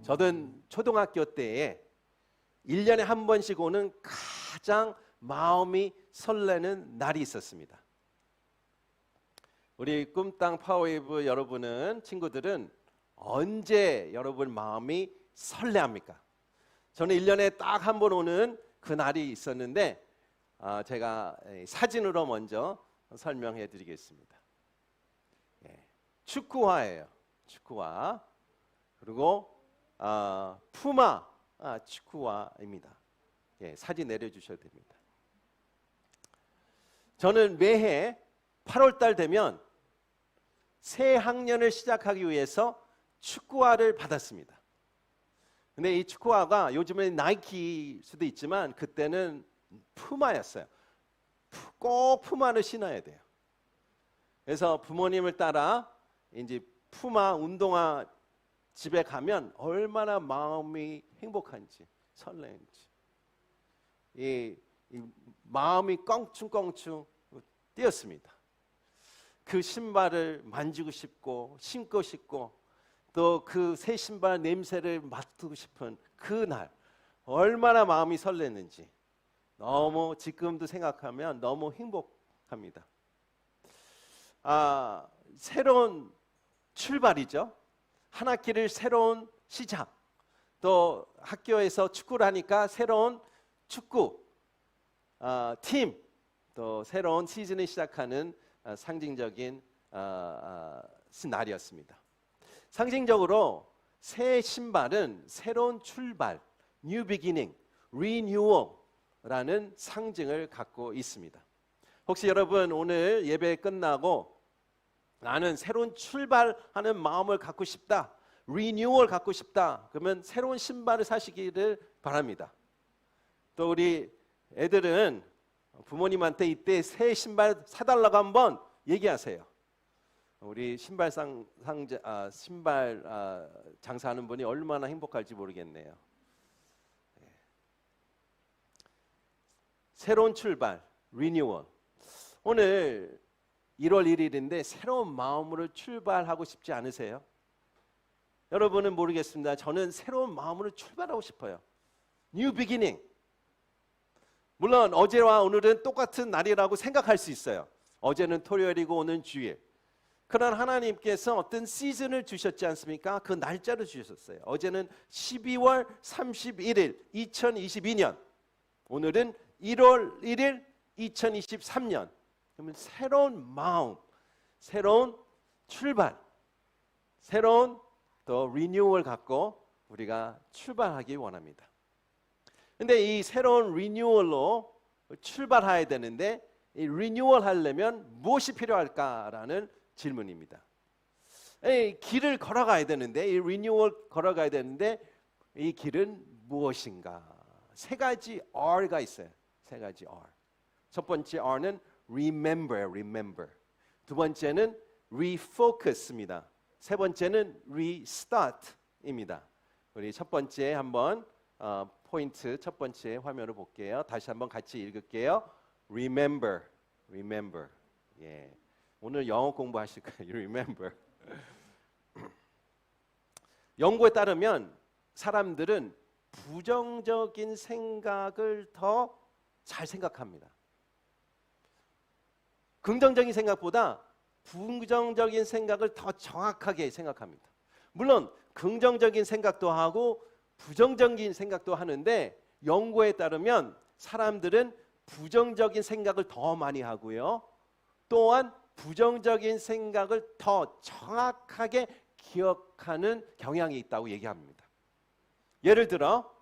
저는 초등학교 때에 1년에 한 번씩 오는 가장 마음이 설레는 날이 있었습니다. 우리 꿈땅 파워웨이브 여러분은, 친구들은 언제 여러분 마음이 설레합니까? 저는 1년에 딱 한 번 오는 그 날이 있었는데 제가 사진으로 먼저 설명해 드리겠습니다. 축구화예요. 축구화. 그리고 푸마 축구화입니다. 사진 내려주셔도 됩니다. 저는 매해 8월 달 되면 새 학년을 시작하기 위해서 축구화를 받았습니다. 근데 이 축구화가 요즘엔 나이키 수도 있지만 그때는 푸마였어요. 꼭 푸마를 신어야 돼요. 그래서 부모님을 따라 이제 푸마 운동화 집에 가면 얼마나 마음이 행복한지 설레는지 이 마음이 껑충껑충 뛰었습니다. 그 신발을 만지고 싶고 신고 싶고 또 그 새 신발 냄새를 맡고 싶은 그날 얼마나 마음이 설레는지 너무 지금도 생각하면 너무 행복합니다. 새로운 출발이죠. 한 학기를 새로운 시작. 또 학교에서 축구를 하니까 새로운 축구 팀, 또 새로운 시즌을 시작하는 상징적인 날이었습니다. 상징적으로 새 신발은 새로운 출발, new beginning, renewal라는 상징을 갖고 있습니다. 혹시 여러분 오늘 예배 끝나고 나는 새로운 출발하는 마음을 갖고 싶다, 리뉴얼 갖고 싶다, 그러면 새로운 신발을 사시기를 바랍니다. 또 우리 애들은 부모님한테 이때 새 신발 사달라고 한번 얘기하세요. 우리 신발 장사하는 분이 얼마나 행복할지 모르겠네요. 새로운 출발, 리뉴얼. 오늘 1월 1일인데 새로운 마음으로 출발하고 싶지 않으세요? 여러분은 모르겠습니다. 저는 새로운 마음으로 출발하고 싶어요. New beginning. 물론 어제와 오늘은 똑같은 날이라고 생각할 수 있어요. 어제는 토요일이고 오늘은 주일. 그러나 하나님께서 어떤 시즌을 주셨지 않습니까? 그 날짜를 주셨어요. 어제는 12월 31일 2022년, 오늘은 1월 1일 2023년. 그러면 새로운 마음, 새로운 출발, 새로운 또 리뉴얼 갖고 우리가 출발하기 원합니다. 근데 이 새로운 리뉴얼로 출발해야 되는데 이 리뉴얼 하려면 무엇이 필요할까라는 질문입니다. 이 길을 걸어가야 되는데, 이 리뉴얼 걸어가야 되는데 이 길은 무엇인가? 세 가지 R가 있어요. 세 가지 R. 첫 번째 R는 remember. 두 번째는 refocus입니다. 세 번째는 restart입니다. 우리 첫 번째 한번 포인트 첫 번째 화면을 볼게요. 다시 한번 같이 읽을게요. remember. 예. 오늘 영어 공부하실 거예요. remember. 연구에 따르면 사람들은 부정적인 생각을 더 잘 생각합니다. 긍정적인 생각보다 부정적인 생각을 더 정확하게 생각합니다. 물론 긍정적인 생각도 하고 부정적인 생각도 하는데 연구에 따르면 사람들은 부정적인 생각을 더 많이 하고요. 또한 부정적인 생각을 더 정확하게 기억하는 경향이 있다고 얘기합니다. 예를 들어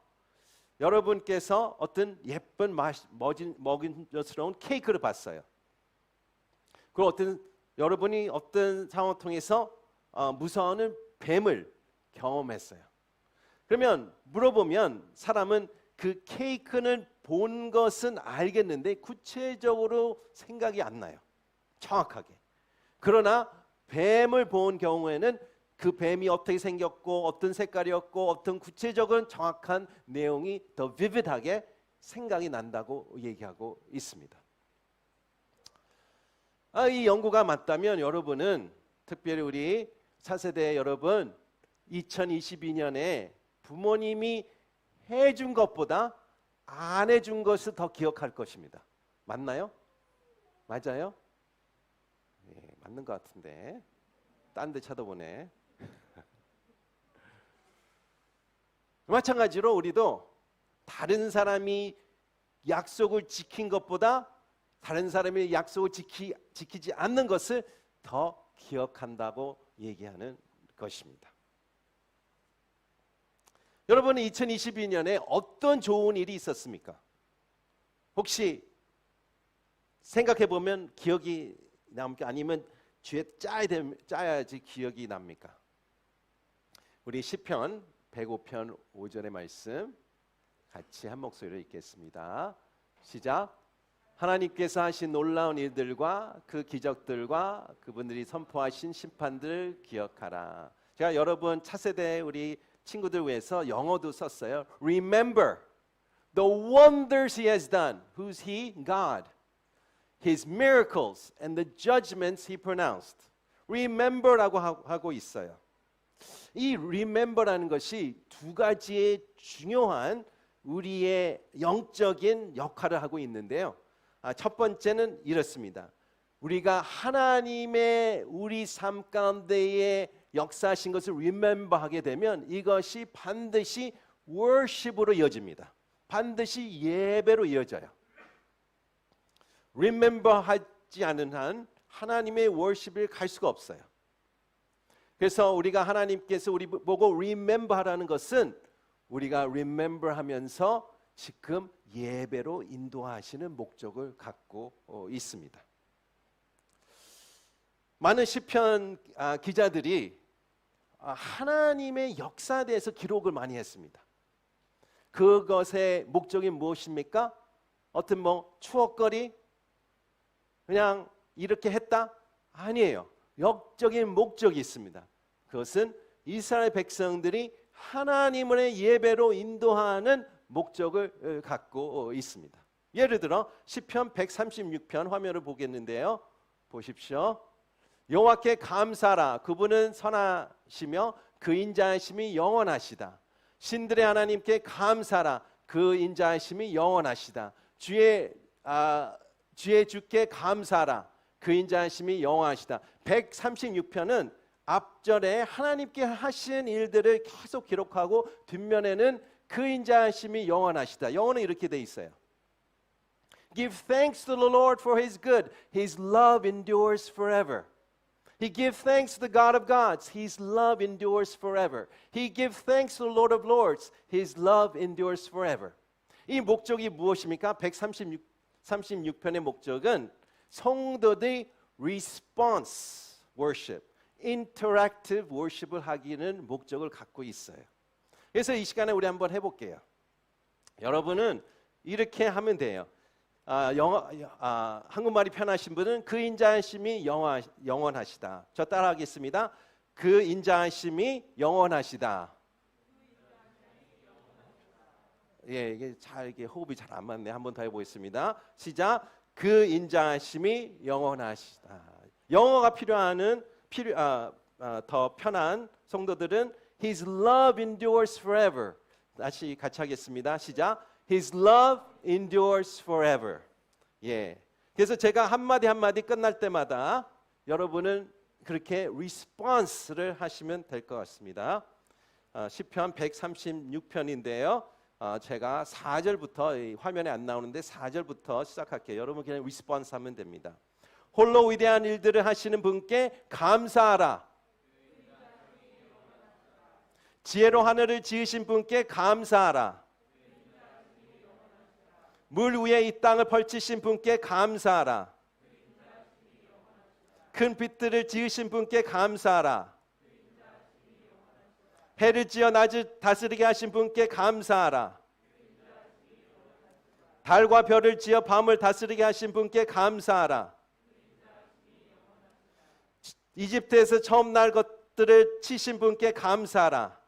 여러분께서 어떤 예쁜 먹음직스러운 케이크를 봤어요. 그리고 여러분이 어떤 상황을 통해서 무서운 뱀을 경험했어요. 그러면 물어보면 사람은 그 케이크는 본 것은 알겠는데 구체적으로 생각이 안 나요. 정확하게. 그러나 뱀을 본 경우에는 그 뱀이 어떻게 생겼고 어떤 색깔이었고 어떤 구체적인 정확한 내용이 더 vivid하게 생각이 난다고 얘기하고 있습니다. 이 연구가 맞다면 여러분은, 특별히 우리 차세대 여러분, 2022년에 부모님이 해준 것보다 안 해준 것을 더 기억할 것입니다. 맞나요? 맞아요? 예, 맞는 것 같은데 딴 데 쳐다보네. 마찬가지로 우리도 다른 사람이 약속을 지킨 것보다 다른 사람이 약속을 지키지 않는 것을 더 기억한다고 얘기하는 것입니다. 여러분은 2022년에 어떤 좋은 일이 있었습니까? 혹시 생각해 보면 기억이 남게 아니면 뒤에 짜야지 기억이 납니까? 우리 시편 105편 5절의 말씀 같이 한 목소리로 읽겠습니다. 시작. 하나님께서 하신 놀라운 일들과 그 기적들과 그분들이 선포하신 심판들을 기억하라. 제가 여러분 차세대 우리 친구들 위해서 영어도 썼어요. Remember the wonders he has done. Who's he? God. His miracles and the judgments he pronounced. Remember라고 하고 있어요. 이 remember라는 것이 두 가지의 중요한 우리의 영적인 역할을 하고 있는데요. 첫 번째는 이렇습니다. 우리가 하나님의 우리 삶 가운데에 역사하신 것을 remember하게 되면 이것이 반드시 worship으로 이어집니다. 반드시 예배로 이어져요. remember하지 않은 한 하나님의 worship을 갈 수가 없어요. 그래서 우리가 하나님께서 우리 보고 remember하라는 것은 우리가 remember하면서 지금 예배로 인도하시는 목적을 갖고 있습니다. 많은 시편 기자들이 하나님의 역사에 대해서 기록을 많이 했습니다. 그것의 목적이 무엇입니까? 어떤 추억거리? 그냥 이렇게 했다? 아니에요. 역적인 목적이 있습니다. 그것은 이스라엘 백성들이 하나님의 예배로 인도하는 목적을 갖고 있습니다. 예를 들어 시편 136편 화면을 보겠는데요. 보십시오. 여호와께 감사하라. 그분은 선하시며 그 인자하심이 영원하시다. 신들의 하나님께 감사하라. 그 인자하심이 영원하시다. 주의 주께 감사하라. 그 인자하심이 영원하시다. 136편은 앞절에 하나님께 하신 일들을 계속 기록하고 뒷면에는 그 인자하심이 영원하시다. 영어는 이렇게 돼 있어요. Give thanks to the Lord for His good. His love endures forever. He give thanks to the God of gods. His love endures forever. He give thanks to the Lord of lords. His love endures forever. 이 목적이 무엇입니까? 136편의 목적은 성도들의 response worship, interactive worship을 하기는 목적을 갖고 있어요. 그래서 이 시간에 우리 한번 해볼게요. 여러분은 이렇게 하면 돼요. 한국말이 편하신 분은 그 인자하심이 영원하시다. 저 따라하겠습니다. 그 인자하심이 영원하시다. 예, 이게 호흡이 잘 안 맞네. 한번 더 해보겠습니다. 시작. 그 인자하심이 영원하시다. 영어가 더 편한 성도들은 His love endures forever. 다시 같이 하겠습니다. 시작. His love endures forever. 예. 그래서 제가 한마디 한마디 끝날 때마다 여러분은 그렇게 response를 하시면 될 것 같습니다. 시편 136편인데요. 제가 4절부터 화면에 안 나오는데 4절부터 시작할게요. 여러분 그냥 response 하면 됩니다. 홀로 위대한 일들을 하시는 분께 감사하라. 지혜로 하늘을 지으신 분께 감사하라. 물 위에 이 땅을 펼치신 분께 감사하라. 큰 빛들을 지으신 분께 감사하라. 해를 지어 낮을 다스리게 하신 분께 감사하라. 달과 별을 지어 밤을 다스리게 하신 분께 감사하라. 이집트에서 처음 날 것들을 치신 분께 감사하라.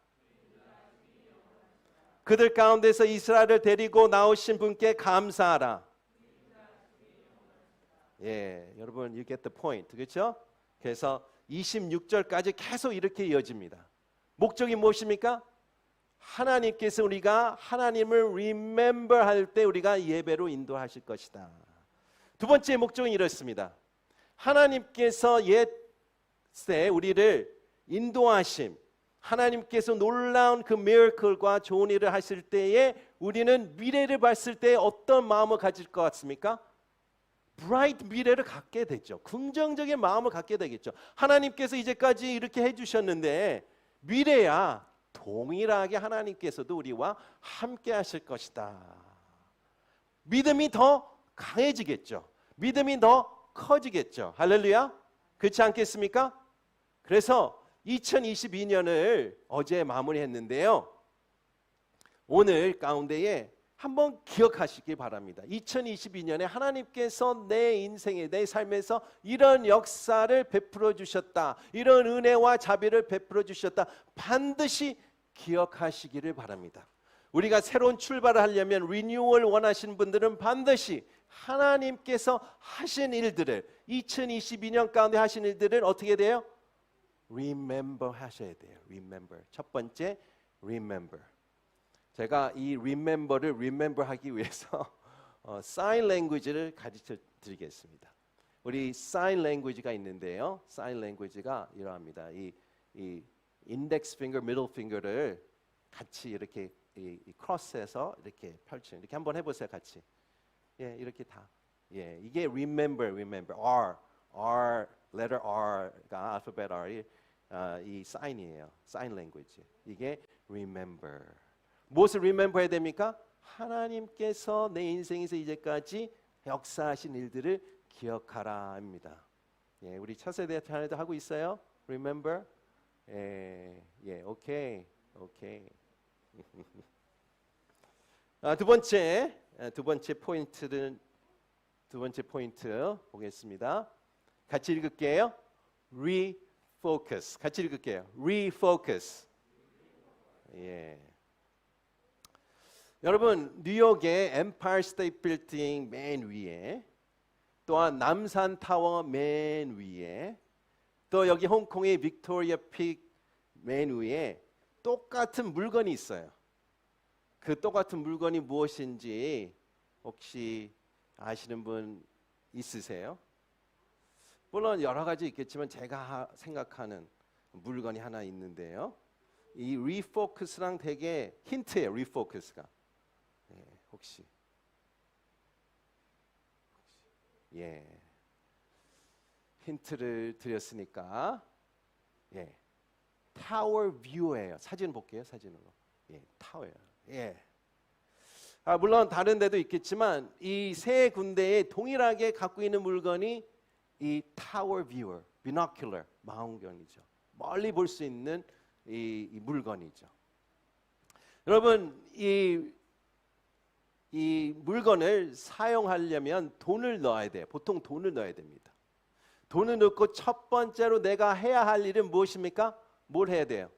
그들 가운데서 이스라엘을 데리고 나오신 분께 감사하라. 예, 여러분 you get the point. 그렇죠? 그래서 26절까지 계속 이렇게 이어집니다. 목적이 무엇입니까? 하나님께서 우리가 하나님을 remember 할 때 우리가 예배로 인도하실 것이다. 두 번째 목적은 이렇습니다. 하나님께서 옛때 우리를 인도하심, 하나님께서 놀라운 그 미러클과 좋은 일을 하실 때에 우리는 미래를 봤을 때 어떤 마음을 가질 것 같습니까? bright 미래를 갖게 되죠. 긍정적인 마음을 갖게 되겠죠. 하나님께서 이제까지 이렇게 해주셨는데 미래야 동일하게 하나님께서도 우리와 함께 하실 것이다. 믿음이 더 강해지겠죠. 믿음이 더 커지겠죠. 할렐루야. 그렇지 않겠습니까? 그래서 2022년을 어제 마무리했는데요. 오늘 가운데에 한번 기억하시기 바랍니다. 2022년에 하나님께서 내 인생에, 내 삶에서 이런 역사를 베풀어 주셨다. 이런 은혜와 자비를 베풀어 주셨다. 반드시 기억하시기를 바랍니다. 우리가 새로운 출발을 하려면 리뉴얼 원하시는 분들은 반드시 하나님께서 하신 일들을 2022년 가운데 하신 일들을 어떻게 돼요? remember 하셔야 돼요. remember. 첫 번째 remember. 제가 이 remember를 remember 하기 위해서 sign language를 가르쳐 드리겠습니다. 우리 sign language가 있는데요. sign language가 이러합니다. 이 index finger, middle finger를 같이 이렇게 이 cross해서 이렇게 펼치는. 이렇게 한번 해보세요, 같이. 예, 이렇게 다. 예, 이게 remember. R, letter R가 alphabet R이 이 sign이에요. sign language. 이게 remember. 무엇을 remember 해야 됩니까? 하나님께서 내 인생에서 이제까지 역사하신 일들을 기억하라입니다. 예, 우리 차세대 편에도 하고 있어요. remember. 예, 오케이. 두 번째 포인트 보겠습니다. 같이 읽을게요. refocus. 같이 읽을게요. refocus. 예. 여러분, 뉴욕의 엠파이어 스테이트 빌딩 맨 위에, 또한 남산 타워 맨 위에, 또 여기 홍콩의 빅토리아 픽 맨 위에 똑같은 물건이 있어요. 그 똑같은 물건이 무엇인지 혹시 아시는 분 있으세요? 물론 여러 가지 있겠지만 제가 생각하는 물건이 하나 있는데요. 이 refocus랑 되게 힌트예요. refocus가. 예, 혹시 예, 힌트를 드렸으니까 예, 타워 뷰예요. 사진 볼게요. 사진으로. 예, 타워예요. 예. 물론 다른 데도 있겠지만 이 세 군데에 동일하게 갖고 있는 물건이 이 타워 뷰어, binocular, 망원경이죠. 멀리 볼 수 있는 이 물건이죠. 여러분, 이 물건을 사용하려면 돈을 넣어야 돼요. 보통 돈을 넣어야 됩니다. 돈을 넣고 첫 번째로 내가 해야 할 일은 무엇입니까? 뭘 해야 돼요?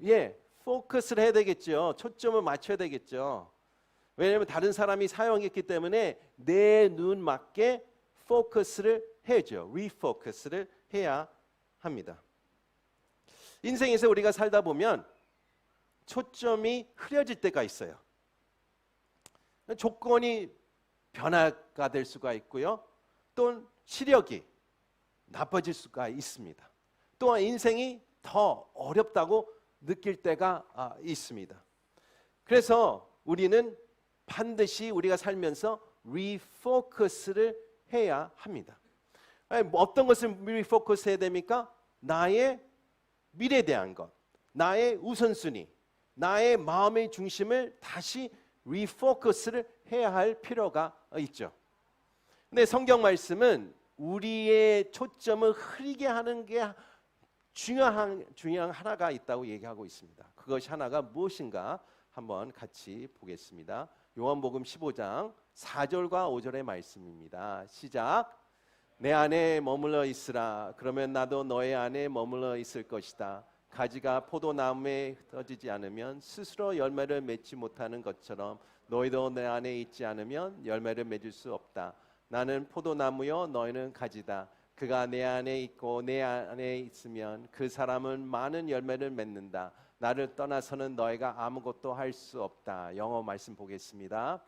예, 포커스를 해야 되겠죠. 초점을 맞춰야 되겠죠. 왜냐하면 다른 사람이 사용했기 때문에 내 눈 맞게 포커스를 해야죠. 리포커스를 해야 합니다. 인생에서 우리가 살다 보면 초점이 흐려질 때가 있어요. 조건이 변화가 될 수가 있고요. 또 시력이 나빠질 수가 있습니다. 또한 인생이 더 어렵다고 느낄 때가 있습니다. 그래서 우리는 반드시 우리가 살면서 리포커스를 해야 합니다. 어떤 것을 리포커스 해야 됩니까? 나의 미래에 대한 것, 나의 우선순위, 나의 마음의 중심을 다시 리포커스를 해야 할 필요가 있죠. 근데 성경 말씀은 우리의 초점을 흐리게 하는 게 중요한 하나가 있다고 얘기하고 있습니다. 그것이 하나가 무엇인가 한번 같이 보겠습니다. 요한복음 15장 4절과 5절의 말씀입니다. 시작. 내 안에 머물러 있으라. 그러면 나도 너의 안에 머물러 있을 것이다. 가지가 포도나무에 떨어지지 않으면 스스로 열매를 맺지 못하는 것처럼 너희도 내 안에 있지 않으면 열매를 맺을 수 없다. 나는 포도나무요 너희는 가지다. 그가 내 안에 있고 내 안에 있으면 그 사람은 많은 열매를 맺는다. 나를 떠나서는 너희가 아무것도 할 수 없다. 영어 말씀 보겠습니다.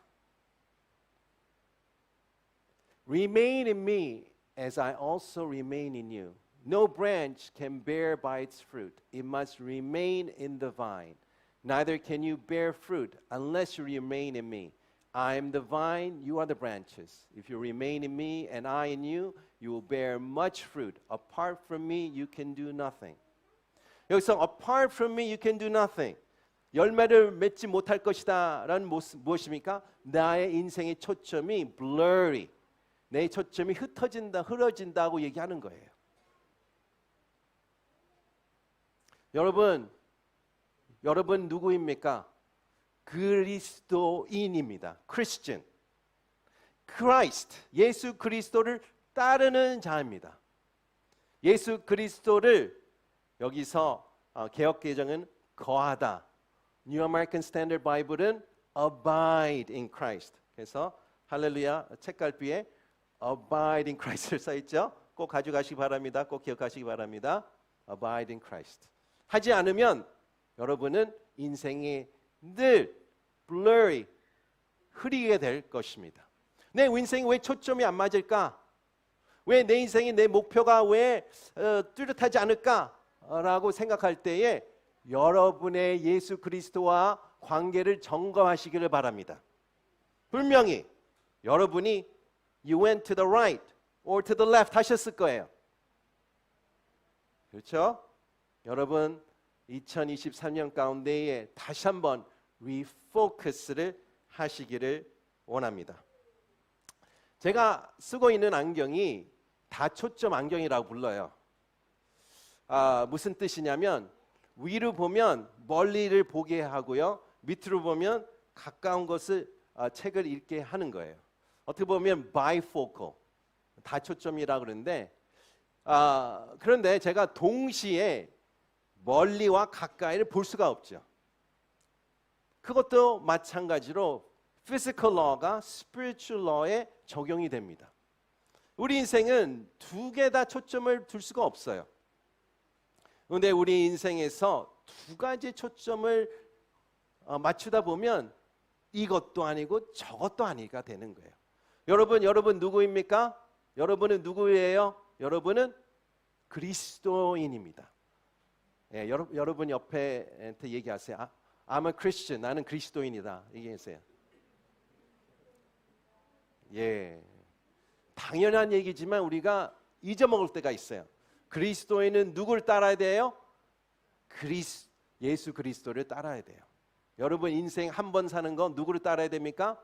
Remain in me as I also remain in you. No branch can bear by its fruit. It must remain in the vine. Neither can you bear fruit unless you remain in me. I am the vine, you are the branches. If you remain in me and I in you, you will bear much fruit. Apart from me, you can do nothing. 여기서 apart from me, you can do nothing. 열매를 맺지 못할 것이다 라는 무엇입니까? 나의 인생의 초점이 blurry. 내 초점이 흐려진다고 얘기하는 거예요. 여러분 누구입니까? 그리스도인입니다. Christian. Christ, 예수 그리스도를 따르는 자입니다. 예수 그리스도를 여기서 개역개정은 거하다. New American Standard Bible은 abide in Christ. 그래서 할렐루야 책갈피에 abide in Christ를 써있죠. 꼭 가져가시기 바랍니다. 꼭 기억하시기 바랍니다. abide in Christ. 하지 않으면 여러분은 인생이 늘 blurry, 흐리게 될 것입니다. 내 인생이 왜 초점이 안 맞을까? 왜 내 인생이 내 목표가 왜 뚜렷하지 않을까? 라고 생각할 때에 여러분의 예수 그리스도와 관계를 점검하시기를 바랍니다. 분명히 여러분이 you went to the right or to the left 하셨을 거예요. 그렇죠? 여러분 2023년 가운데에 다시 한번 리포커스를 하시기를 원합니다. 제가 쓰고 있는 안경이 다초점 안경이라고 불러요. 무슨 뜻이냐면 위로 보면 멀리를 보게 하고요. 밑으로 보면 가까운 것을 책을 읽게 하는 거예요. 어떻게 보면 bifocal, 다초점이라고 그러는데 그런데 제가 동시에 멀리와 가까이를 볼 수가 없죠. 그것도 마찬가지로 physical law가 spiritual law에 적용이 됩니다. 우리 인생은 두 개 다 초점을 둘 수가 없어요. 그런데 우리 인생에서 두 가지 초점을 맞추다 보면 이것도 아니고 저것도 아니가 되는 거예요. 여러분 누구입니까? 여러분은 누구예요? 여러분은 그리스도인입니다. 예, 여러분 옆에 얘기하세요. I'm a Christian. 나는 그리스도인이다. 얘기하세요. 예, 당연한 얘기지만 우리가 잊어먹을 때가 있어요. 그리스도인은 누구를 따라야 돼요? 예수 그리스도를 따라야 돼요. 여러분 인생 한 번 사는 건 누구를 따라야 됩니까?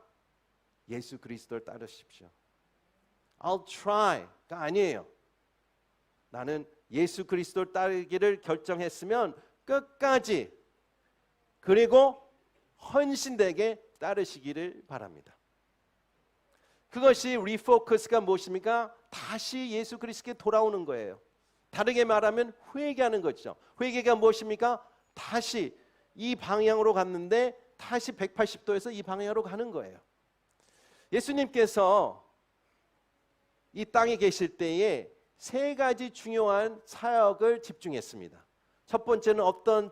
예수 그리스도를 따르십시오. I'll try가 아니에요. 나는 예수 그리스도를 따르기를 결정했으면 끝까지 그리고 헌신되게 따르시기를 바랍니다. 그것이 리포커스가 무엇입니까? 다시 예수 그리스도께 돌아오는 거예요. 다르게 말하면 회개하는 거죠. 회개가 무엇입니까? 다시 이 방향으로 갔는데 다시 180도에서 이 방향으로 가는 거예요. 예수님께서 이 땅에 계실 때에 세 가지 중요한 사역을 집중했습니다. 첫 번째는 어떤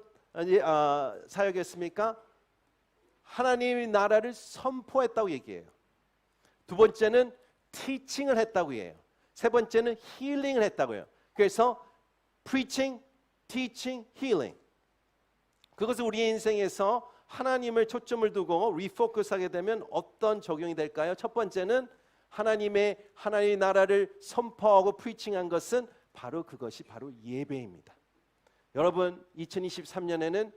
사역이었습니까? 하나님의 나라를 선포했다고 얘기해요. 두 번째는 티칭을 했다고 해요. 세 번째는 힐링을 했다고 해요. 그래서 preaching, teaching, healing. 그것을 우리의 인생에서 하나님을 초점을 두고 리포커스하게 되면 어떤 적용이 될까요? 첫 번째는 하나님의 나라를 선포하고 프리칭한 것은 그것이 바로 예배입니다. 여러분 2023년에는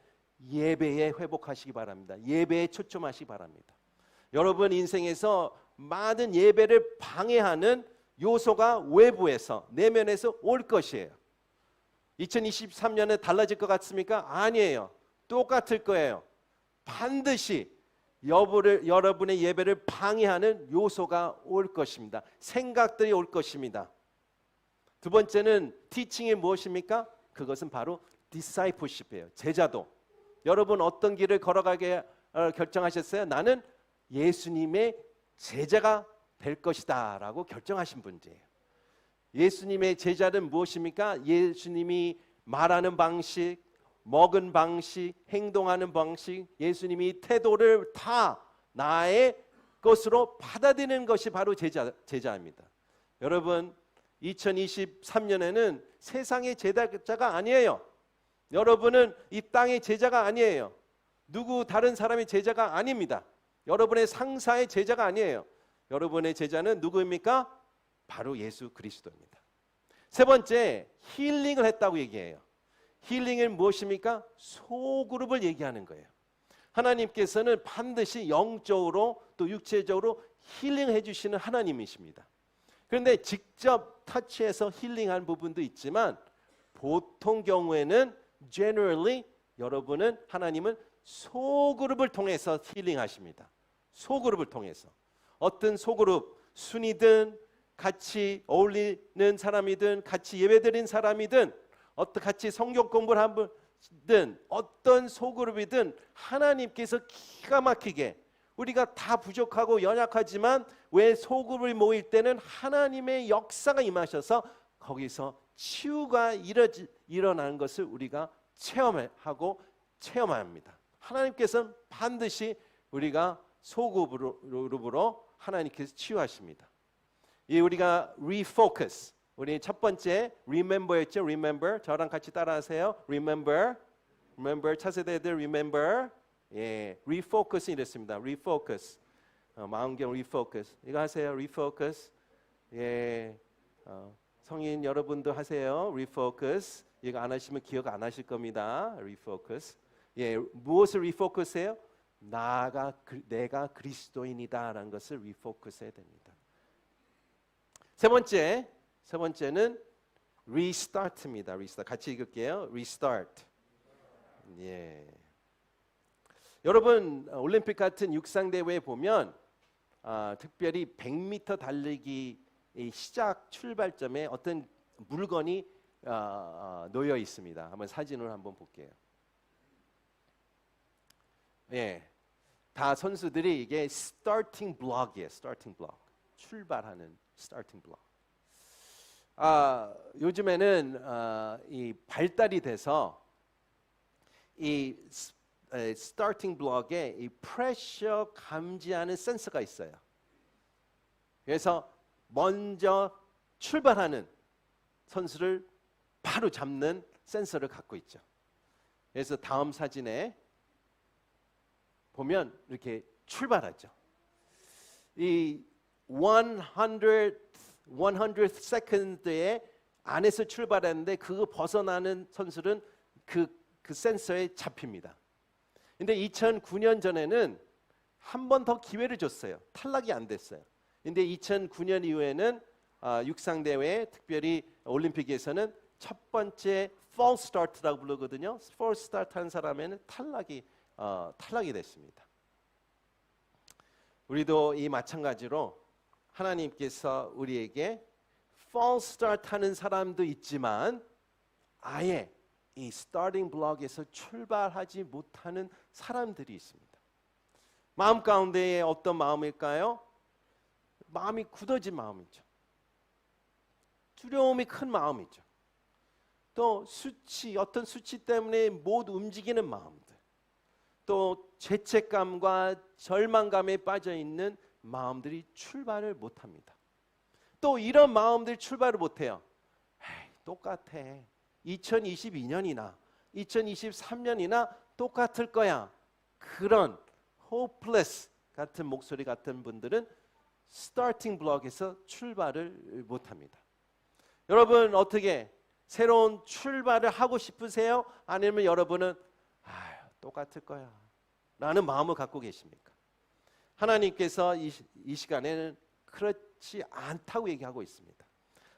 예배에 회복하시기 바랍니다. 예배에 초점하시기 바랍니다. 여러분 인생에서 많은 예배를 방해하는 요소가 외부에서 내면에서 올 것이에요. 2023년에 달라질 것 같습니까? 아니에요. 똑같을 거예요. 반드시 여러분의 예배를 방해하는 요소가 올 것입니다. 생각들이 올 것입니다. 두 번째는 티칭이 무엇입니까? 그것은 바로 discipleship이에요. 제자도. 여러분 어떤 길을 걸어가게 결정하셨어요? 나는 예수님의 제자가 될 것이다 라고 결정하신 분이에요. 예수님의 제자는 무엇입니까? 예수님이 말하는 방식, 먹은 방식, 행동하는 방식, 예수님이 태도를 다 나의 것으로 받아들이는 것이 바로 제자입니다. 여러분, 2023년에는 세상의 제자가 아니에요. 여러분은 이 땅의 제자가 아니에요. 누구 다른 사람의 제자가 아닙니다. 여러분의 상사의 제자가 아니에요. 여러분의 제자는 누구입니까? 바로 예수 그리스도입니다. 세 번째, 힐링을 했다고 얘기해요. 힐링은 무엇입니까? 소그룹을 얘기하는 거예요. 하나님께서는 반드시 영적으로 또 육체적으로 힐링해 주시는 하나님이십니다. 그런데 직접 터치해서 힐링한 부분도 있지만 보통 경우에는 generally 여러분은 하나님은 소그룹을 통해서 힐링하십니다. 소그룹을 통해서. 어떤 소그룹, 순이든 같이 어울리는 사람이든 같이 예배드린 사람이든 같이 성경 공부를 하든 어떤 소그룹이든 하나님께서 기가 막히게 우리가 다 부족하고 연약하지만 왜 소그룹이 모일 때는 하나님의 역사가 임하셔서 거기서 치유가 일어나는 것을 우리가 체험합니다. 하나님께서는 반드시 우리가 소그룹으로 하나님께서 치유하십니다. 이 우리가 refocus, 우리 첫 번째 remember였죠. remember, 저랑 같이 따라하세요. remember 차세대들 remember. 예, refocus이 이랬습니다. refocus, 마음경 refocus. 이거 하세요. refocus. 예, 성인 여러분도 하세요. refocus. 이거 안 하시면 기억 안 하실 겁니다. refocus. 예, 무엇을 refocus해요? 내가 그리스도인이다라는 것을 refocus 해야 됩니다. 세 번째는 restart입니다. restart. 같이 읽을게요. restart. 예. 여러분 올림픽 같은 육상 대회에 보면 특별히 100m 달리기 시작 출발점에 어떤 물건이 놓여 있습니다. 한번 사진을 한번 볼게요. 예, 다 선수들이 이게 starting block이에요. starting block. 출발하는 starting block. 요즘에는 이 발달이 돼서 이 starting block에 이 프레셔 감지하는 센서가 있어요. 그래서 먼저 출발하는 선수를 바로 잡는 센서를 갖고 있죠. 그래서 다음 사진에 보면 이렇게 출발하죠. 이 100th second에 안에서 출발했는데 그거 벗어나는 선수는 그 센서에 잡힙니다. 근데 2009년 전에는 한 번 더 기회를 줬어요. 탈락이 안 됐어요. 근데 2009년 이후에는 육상 대회, 특별히 올림픽에서는 첫 번째 false start라고 부르거든요. false start 한 사람에는 탈락이 됐습니다. 우리도 이 마찬가지로 하나님께서 우리에게 false start 하는 사람도 있지만 아예 이 starting block에서 출발하지 못하는 사람들이 있습니다. 마음 가운데에 어떤 마음일까요? 마음이 굳어진 마음이죠. 두려움이 큰 마음이죠. 또 어떤 수치 때문에 못 움직이는 마음들. 또 죄책감과 절망감에 빠져 있는 마음들이 출발을 못합니다. 또 이런 마음들이 출발을 못해요. 똑같아. 2022년이나 2023년이나 똑같을 거야. 그런 hopeless 같은 목소리 같은 분들은 starting block에서 출발을 못합니다. 여러분 어떻게 새로운 출발을 하고 싶으세요? 아니면 여러분은 똑같을 거야 라는 마음을 갖고 계십니까? 하나님께서 이 시간에는 그렇지 않다고 얘기하고 있습니다.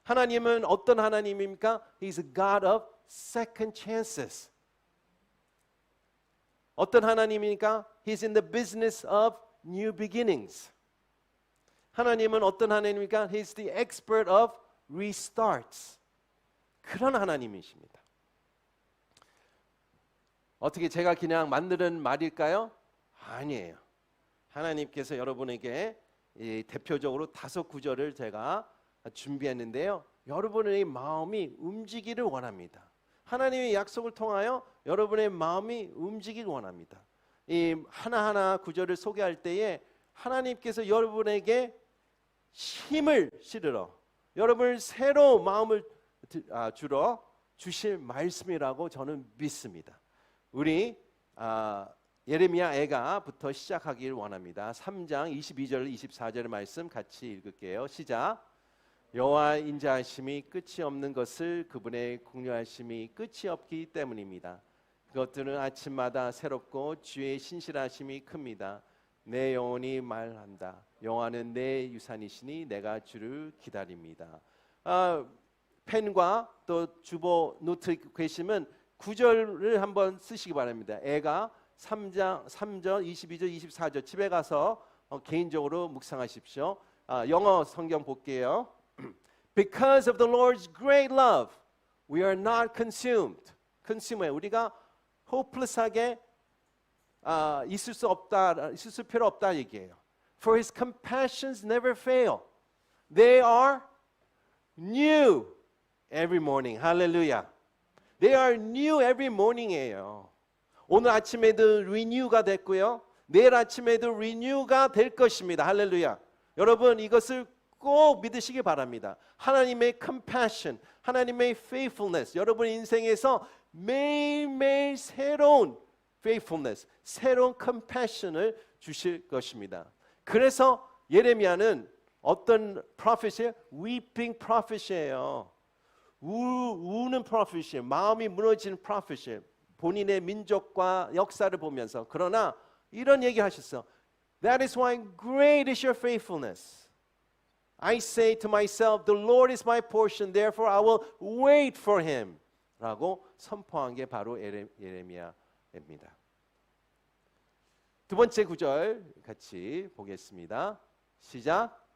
하나님은 어떤 하나님입니까? He's a God of second chances. 어떤 하나님입니까? He's in the business of new beginnings. 하나님은 어떤 하나님입니까? He's the expert of restarts. 그런 하나님이십니다. 어떻게 제가 그냥 만드는 말일까요? 아니에요. 하나님께서 여러분에게 대표적으로 5 구절을 제가 준비했는데요. 여러분의 마음이 움직이기를 원합니다. 하나님의 약속을 통하여 여러분의 마음이 움직이길 원합니다. 이 하나하나 구절을 소개할 때에 하나님께서 여러분에게 힘을 실으러 여러분을 새로운 마음을 주러 주실 말씀이라고 저는 믿습니다. 우리 예레미야 애가부터 시작하길 원합니다. 3장 22절 24절의 말씀 같이 읽을게요. 시작. 여호와 인자하심이 끝이 없는 것을 그분의 공유하심이 끝이 없기 때문입니다. 그것들은 아침마다 새롭고 주의 신실하심이 큽니다. 내 영혼이 말한다. 여호와는 내 유산이시니 내가 주를 기다립니다. 펜과 또 주보 노트 계시면 9절을 한번 쓰시기 바랍니다. 애가 3절 22절 24절 집에 가서 개인적으로 묵상하십시오. 영어 성경 볼게요. Because of the Lord's great love, we are not consumed. consumed 우리가 hopeless하게 있을 수 필요 없다 얘기예요. For His compassions never fail. They are new every morning. Hallelujah. They are new every morning이에요. 오늘 아침에도 renew가 됐고요. 내일 아침에도 renew가 될 것입니다. 할렐루야. 여러분 이것을 꼭 믿으시기 바랍니다. 하나님의 compassion, 하나님의 faithfulness, 여러분 인생에서 매일매일 새로운 faithfulness, 새로운 compassion을 주실 것입니다. 그래서 예레미야는 어떤 prophet이에요? weeping prophet이에요. 우는 prophet이에요. 마음이 무너지는 prophet이에요. 본인의 민족과 역사를 보면서. 그러나 이런 얘기 하셨어요. That is why great is your faithfulness. I say to myself, the Lord is my portion, therefore I will wait for Him. 라고 선포한 게 바로 예레미야입니다. 두 번째 구절 같이 보겠습니다. 시작.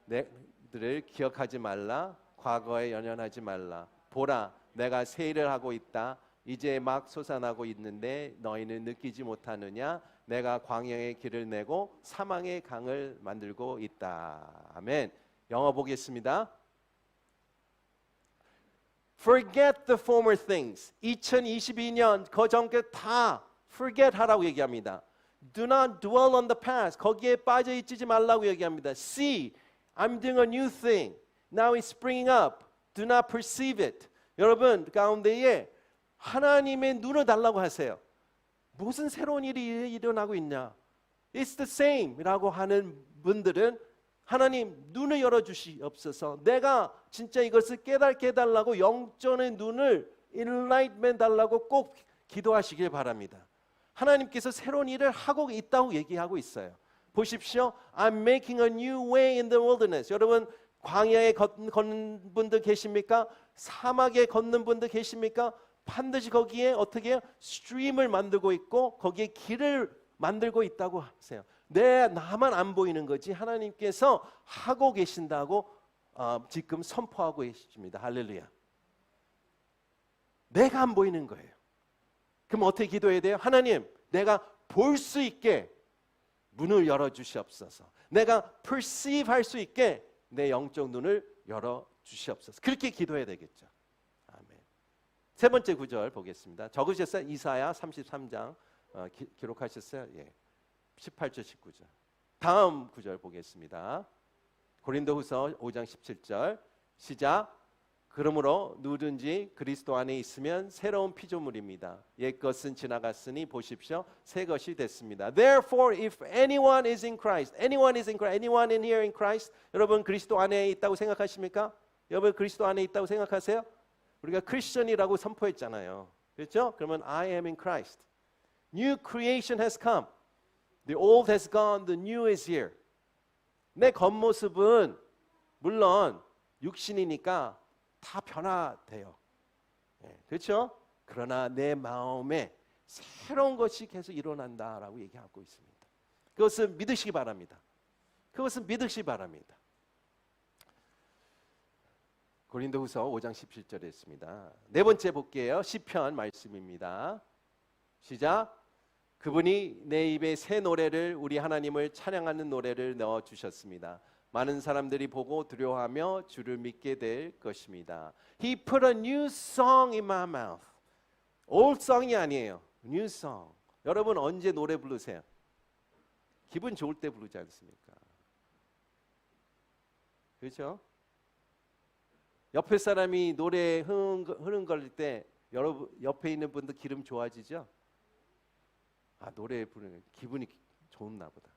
내들을 기억하지 말라. 과거에 연연하지 말라. 보라, 내가 새 일을 하고 있다. 이제 막 솟아나고 있는데 너희는 느끼지 못하느냐? 내가 광야의 길을 내고 사망의 강을 만들고 있다. 아멘. 영어 보겠습니다. Forget the former things. 2022년 그전께 다 forget 하라고 얘기합니다. Do not dwell on the past. 거기에 빠져 있지 말라고 얘기합니다. See, I'm doing a new thing. Now it's springing up. Do not perceive it. 여러분 가운데에 하나님의 눈을 달라고 하세요. 무슨 새로운 일이 일어나고 있냐? It's the same 라고 하는 분들은 하나님 눈을 열어주시옵소서. 내가 진짜 이것을 깨닫게 해달라고 영적인 눈을 enlightenment 달라고 꼭 기도하시길 바랍니다. 하나님께서 새로운 일을 하고 있다고 얘기하고 있어요. 보십시오. I'm making a new way in the wilderness. 여러분 광야에 걷는 분들 계십니까? 사막에 걷는 분들 계십니까? 반드시 거기에 어떻게 해요? 스트림을 만들고 있고 거기에 길을 만들고 있다고 하세요. 나만 안 보이는 거지 하나님께서 하고 계신다고 지금 선포하고 계십니다. 할렐루야. 내가 안 보이는 거예요. 그럼 어떻게 기도해야 돼요? 하나님, 내가 볼 수 있게 문을 열어주시옵소서. 내가 perceive 할 수 있게 내 영적 눈을 열어주시옵소서. 그렇게 기도해야 되겠죠. 아멘. 세 번째 구절 보겠습니다. 적으셨어요? 이사야 33장 기록하셨어요? 예. 18절 19절. 다음 구절 보겠습니다. 고린도후서 5장 17절 시작. 그러므로 누구든지 그리스도 안에 있으면 새로운 피조물입니다. 옛것은 지나갔으니 보십시오. 새 것이 됐습니다. Therefore, if anyone is in Christ, anyone in here in Christ, 여러분 그리스도 안에 있다고 생각하십니까? 여러분 그리스도 안에 있다고 생각하세요? 우리가 크리스천이라고 선포했잖아요. 그렇죠? 그러면 I am in Christ. New creation has come. The old has gone, the new is here. 내 겉모습은 물론 육신이니까 다 변화돼요. 네, 그렇죠? 그러나 내 마음에 새로운 것이 계속 일어난다라고 얘기하고 있습니다. 그것을 믿으시기 바랍니다. 그것은 믿으시기 바랍니다. 고린도후서 5장 17절에 있습니다. 네 번째 볼게요. 시편 말씀입니다. 시작. 그분이 내 입에 새 노래를 우리 하나님을 찬양하는 노래를 넣어 주셨습니다. 많은 사람들이 보고 두려워하며 주를 믿게 될 것입니다. He put a new song in my mouth. Old song이 아니에요. New song. 여러분 언제 노래 부르세요? 기분 좋을 때 부르지 않습니까? 그렇죠? 옆에 사람이 노래 흐른거릴 때 여러분 옆에 있는 분도 기분 좋아지죠? 아, 노래 부르는 기분이 좋나 보다.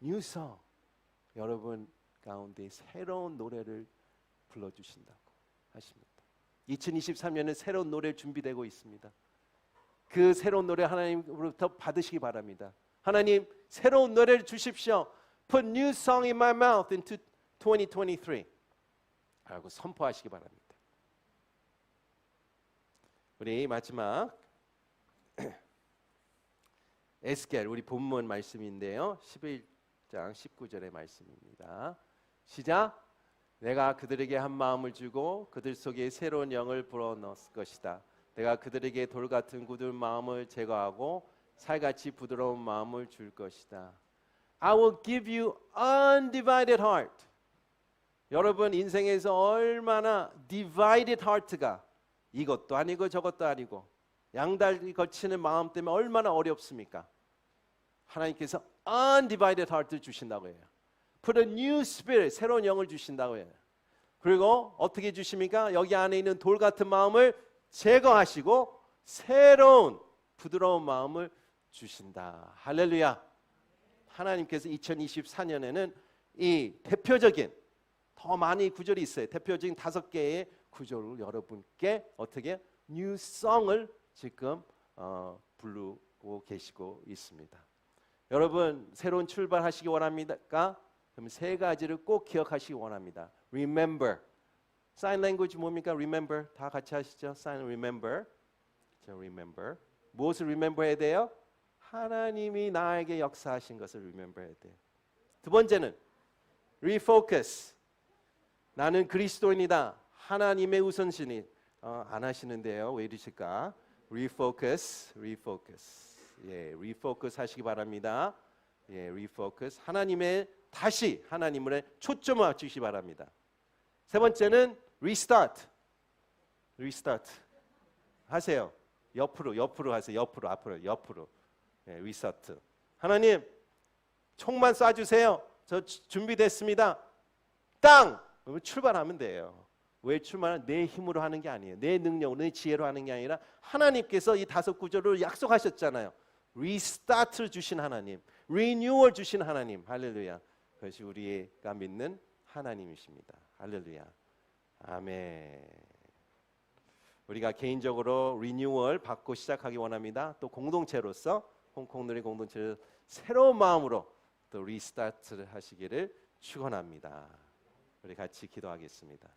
New song. 여러분 가운데 새로운 노래를 불러주신다고 하십니다. 2023년에 새로운 노래 준비되고 있습니다. 그 새로운 노래 하나님으로부터 받으시기 바랍니다. 하나님 새로운 노래를 주십시오. Put new song in my mouth into 2023 라고 선포하시기 바랍니다. 우리 마지막 에스겔 우리 본문 말씀인데요. 11장 19절의 말씀입니다. 시작. 내가 그들에게 한 마음을 주고 그들 속에 새로운 영을 불어넣을 것이다. 내가 그들에게 돌 같은 굳은 마음을 제거하고 살같이 부드러운 마음을 줄 것이다. I will give you undivided heart. 여러분 인생에서 얼마나 divided heart가 이것도 아니고 저것도 아니고 양다리 거치는 마음 때문에 얼마나 어렵습니까? 하나님께서 undivided heart를 주신다고 해요. Put a new spirit, 새로운 영을 주신다고 해요. 그리고 어떻게 주십니까? 여기 안에 있는 돌 같은 마음을 제거하시고 새로운 부드러운 마음을 주신다. 할렐루야. 하나님께서 2024년에는 이 대표적인 더 많이 구절이 있어요. 대표적인 5개의 구절을 여러분께 어떻게 뉴 송을 지금 부르고 계시고 있습니다. 여러분 새로운 출발하시기 원합니까? 그럼 3가지를 꼭 기억하시기 원합니다. Remember. Sign language 뭡니까? Remember. 다 같이 하시죠. Sign remember. 자, remember. 무엇을 remember 해야 돼요? 하나님이 나에게 역사하신 것을 remember 해야 돼요. 2번째는 refocus. 나는 그리스도인이다. 하나님의 우선순위 안 하시는데요. 왜 이러실까? refocus, refocus. 예, refocus 하시기 바랍니다. 예, refocus. 하나님의 다시 하나님을 초점을 맞추시기 바랍니다. 3번째는 restart. restart. 하세요. 옆으로 하세요. 옆으로. 예, restart. 하나님 총만 쏴주세요. 저 준비됐습니다. 땅! 그러면 출발하면 돼요. 왜 출발은 내 힘으로 하는 게 아니에요. 내 능력으로, 내 지혜로 하는 게 아니라 하나님께서 이 5구절을 약속하셨잖아요. 리스타트를 주신 하나님, 리뉴얼 주신 하나님. 할렐루야. 그것이 우리가 믿는 하나님이십니다. 할렐루야. 아멘. 우리가 개인적으로 리뉴얼 받고 시작하기 원합니다. 또 공동체로서 홍콩누리 공동체를 새로운 마음으로 또 리스타트를 하시기를 축원합니다. 우리 같이 기도하겠습니다.